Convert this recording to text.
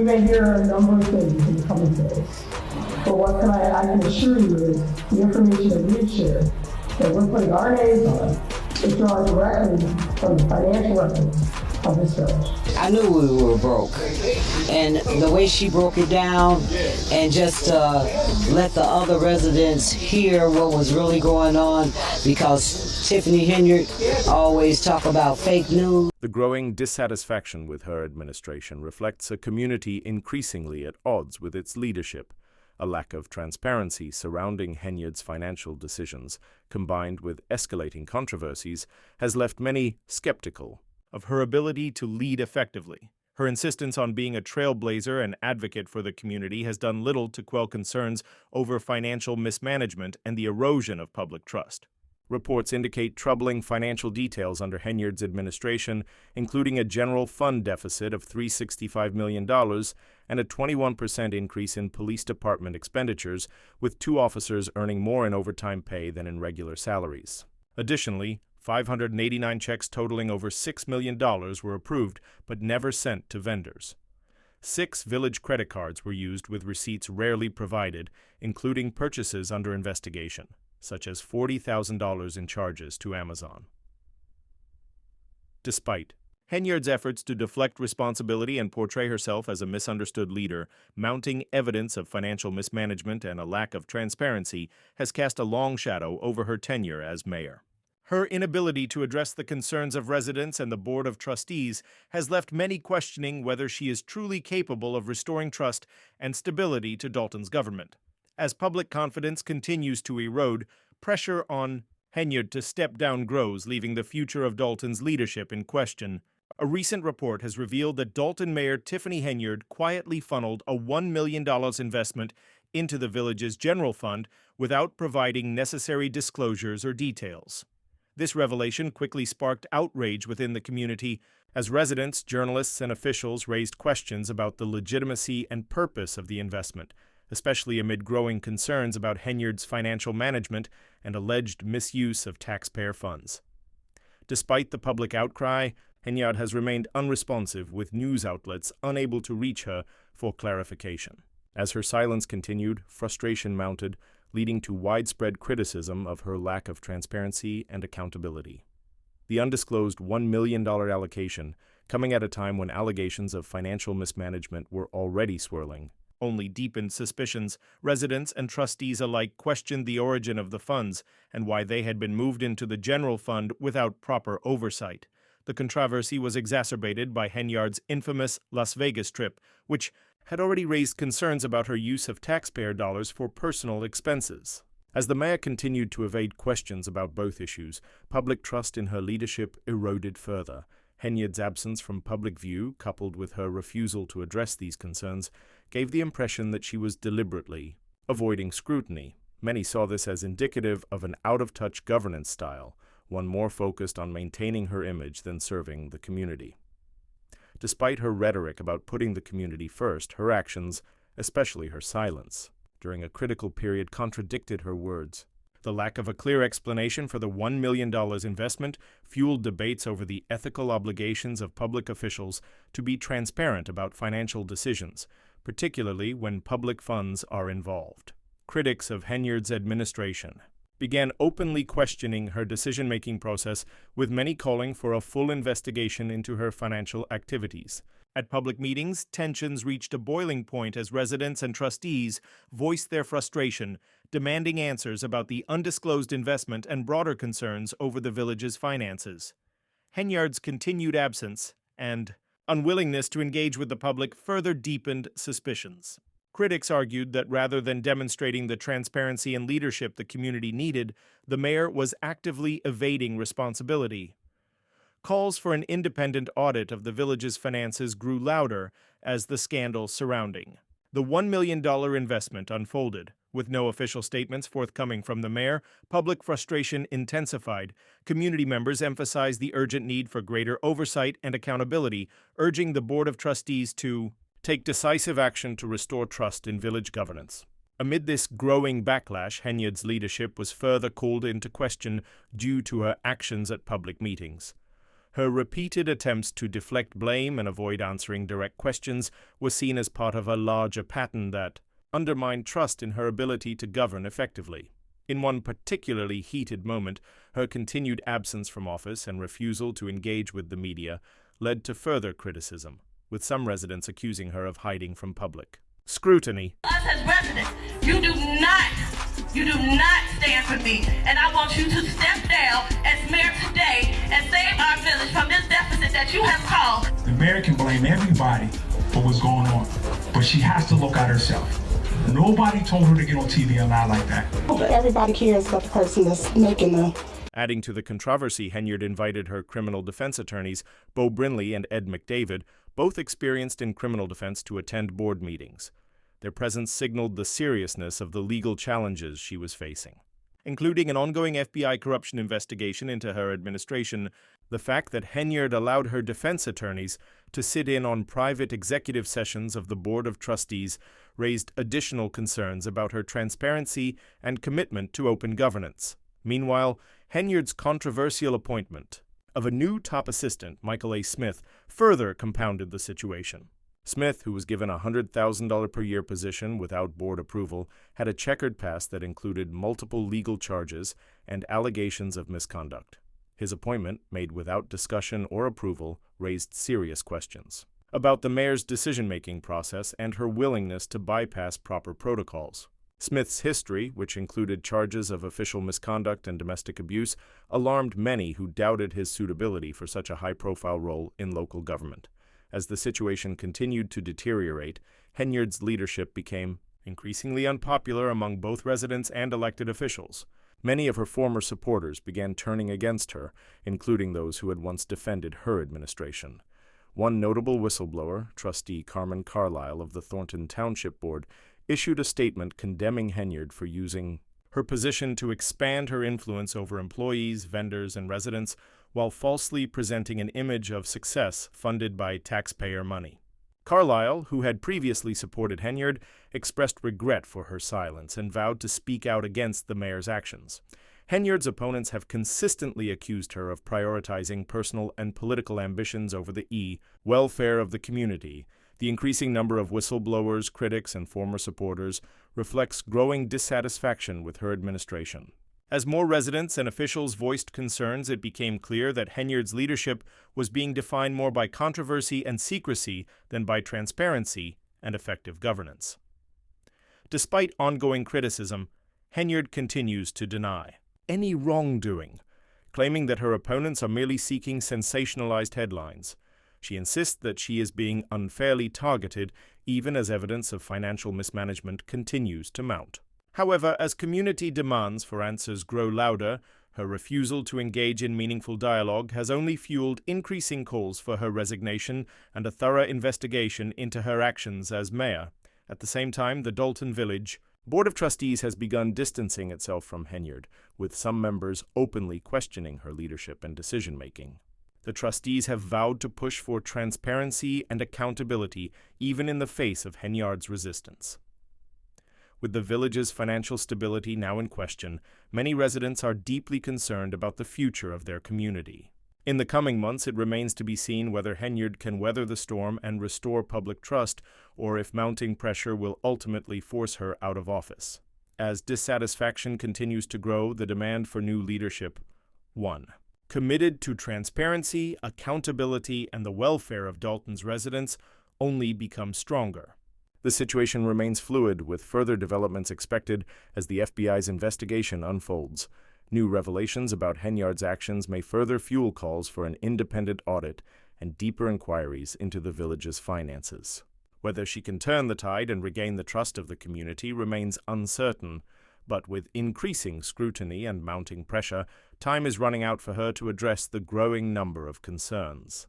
You may hear a number of things in the coming days, but what I can assure you is the information that we've shared, that we're putting our names on, is drawn directly from the financial records of this village. I knew we were broke, and the way she broke it down and just let the other residents hear what was really going on, because Tiffany Henyard always talk about fake news. The growing dissatisfaction with her administration reflects a community increasingly at odds with its leadership. A lack of transparency surrounding Henyard's financial decisions, combined with escalating controversies, has left many skeptical of her ability to lead effectively. Her insistence on being a trailblazer and advocate for the community has done little to quell concerns over financial mismanagement and the erosion of public trust. Reports indicate troubling financial details under Henyard's administration, including a general fund deficit of $365 million and a 21% increase in police department expenditures, with 2 officers earning more in overtime pay than in regular salaries. Additionally, 589 checks totaling over $6 million were approved but never sent to vendors. 6 village credit cards were used with receipts rarely provided, including purchases under investigation, such as $40,000 in charges to Amazon. Despite Henyard's efforts to deflect responsibility and portray herself as a misunderstood leader, mounting evidence of financial mismanagement and a lack of transparency has cast a long shadow over her tenure as mayor. Her inability to address the concerns of residents and the Board of Trustees has left many questioning whether she is truly capable of restoring trust and stability to Dalton's government. As public confidence continues to erode, pressure on Henyard to step down grows, leaving the future of Dalton's leadership in question. A recent report has revealed that Dalton Mayor Tiffany Henyard quietly funneled a $1 million investment into the village's general fund without providing necessary disclosures or details. This revelation quickly sparked outrage within the community as residents, journalists, and officials raised questions about the legitimacy and purpose of the investment, especially amid growing concerns about Henyard's financial management and alleged misuse of taxpayer funds. Despite the public outcry, Henyard has remained unresponsive, with news outlets unable to reach her for clarification. As her silence continued, frustration mounted, leading to widespread criticism of her lack of transparency and accountability. The undisclosed $1 million allocation, coming at a time when allegations of financial mismanagement were already swirling, only deepened suspicions. Residents and trustees alike questioned the origin of the funds and why they had been moved into the general fund without proper oversight. The controversy was exacerbated by Henyard's infamous Las Vegas trip, which had already raised concerns about her use of taxpayer dollars for personal expenses. As the mayor continued to evade questions about both issues, public trust in her leadership eroded further. Henyard's absence from public view, coupled with her refusal to address these concerns, gave the impression that she was deliberately avoiding scrutiny. Many saw this as indicative of an out-of-touch governance style, one more focused on maintaining her image than serving the community. Despite her rhetoric about putting the community first, her actions, especially her silence, during a critical period contradicted her words. The lack of a clear explanation for the $1 million investment fueled debates over the ethical obligations of public officials to be transparent about financial decisions, particularly when public funds are involved. Critics of Henyard's administration began openly questioning her decision-making process, with many calling for a full investigation into her financial activities. At public meetings, tensions reached a boiling point as residents and trustees voiced their frustration, demanding answers about the undisclosed investment and broader concerns over the village's finances. Henyard's continued absence and unwillingness to engage with the public further deepened suspicions. Critics argued that rather than demonstrating the transparency and leadership the community needed, the mayor was actively evading responsibility. Calls for an independent audit of the village's finances grew louder as the scandal surrounding the $1 million investment unfolded. With no official statements forthcoming from the mayor, public frustration intensified. Community members emphasized the urgent need for greater oversight and accountability, urging the Board of Trustees to take decisive action to restore trust in village governance. Amid this growing backlash, Henyard's leadership was further called into question due to her actions at public meetings. Her repeated attempts to deflect blame and avoid answering direct questions were seen as part of a larger pattern that undermined trust in her ability to govern effectively. In one particularly heated moment, her continued absence from office and refusal to engage with the media led to further criticism, with some residents accusing her of hiding from public scrutiny. Us as residents, you do not stand for me, and I want you to step down as mayor today and save our village from this deficit that you have caused. The mayor can blame everybody for what's going on, but she has to look at herself. Nobody told her to get on TV and lie like that. Everybody cares about the person that's making the... Adding to the controversy, Henyard invited her criminal defense attorneys, Bo Brinley and Ed McDavid, both experienced in criminal defense, to attend board meetings. Their presence signaled the seriousness of the legal challenges she was facing, including an ongoing FBI corruption investigation into her administration. The fact that Henyard allowed her defense attorneys to sit in on private executive sessions of the Board of Trustees raised additional concerns about her transparency and commitment to open governance. Meanwhile, Henyard's controversial appointment of a new top assistant, Michael A. Smith, further compounded the situation. Smith, who was given a $100,000 per year position without board approval, had a checkered past that included multiple legal charges and allegations of misconduct. His appointment, made without discussion or approval, raised serious questions about the mayor's decision-making process and her willingness to bypass proper protocols. Smith's history, which included charges of official misconduct and domestic abuse, alarmed many who doubted his suitability for such a high-profile role in local government. As the situation continued to deteriorate, Henyard's leadership became increasingly unpopular among both residents and elected officials. Many of her former supporters began turning against her, including those who had once defended her administration. One notable whistleblower, trustee Carmen Carlisle of the Thornton Township Board, issued a statement condemning Henyard for using her position to expand her influence over employees, vendors, and residents while falsely presenting an image of success funded by taxpayer money. Carlisle, who had previously supported Henyard, expressed regret for her silence and vowed to speak out against the mayor's actions. Henyard's opponents have consistently accused her of prioritizing personal and political ambitions over the welfare of the community. The increasing number of whistleblowers, critics, and former supporters reflects growing dissatisfaction with her administration. As more residents and officials voiced concerns, it became clear that Henyard's leadership was being defined more by controversy and secrecy than by transparency and effective governance. Despite ongoing criticism, Henyard continues to deny any wrongdoing, claiming that her opponents are merely seeking sensationalized headlines. She insists that she is being unfairly targeted, even as evidence of financial mismanagement continues to mount. However, as community demands for answers grow louder, her refusal to engage in meaningful dialogue has only fueled increasing calls for her resignation and a thorough investigation into her actions as mayor. At the same time, the Dalton Village Board of Trustees has begun distancing itself from Henyard, with some members openly questioning her leadership and decision-making. The trustees have vowed to push for transparency and accountability, even in the face of Henyard's resistance. With the village's financial stability now in question, many residents are deeply concerned about the future of their community. In the coming months, it remains to be seen whether Henyard can weather the storm and restore public trust, or if mounting pressure will ultimately force her out of office. As dissatisfaction continues to grow, the demand for new leadership, 1. Committed to transparency, accountability, and the welfare of Dalton's residents, only becomes stronger. The situation remains fluid, with further developments expected as the FBI's investigation unfolds. New revelations about Henyard's actions may further fuel calls for an independent audit and deeper inquiries into the village's finances. Whether she can turn the tide and regain the trust of the community remains uncertain, but with increasing scrutiny and mounting pressure, time is running out for her to address the growing number of concerns.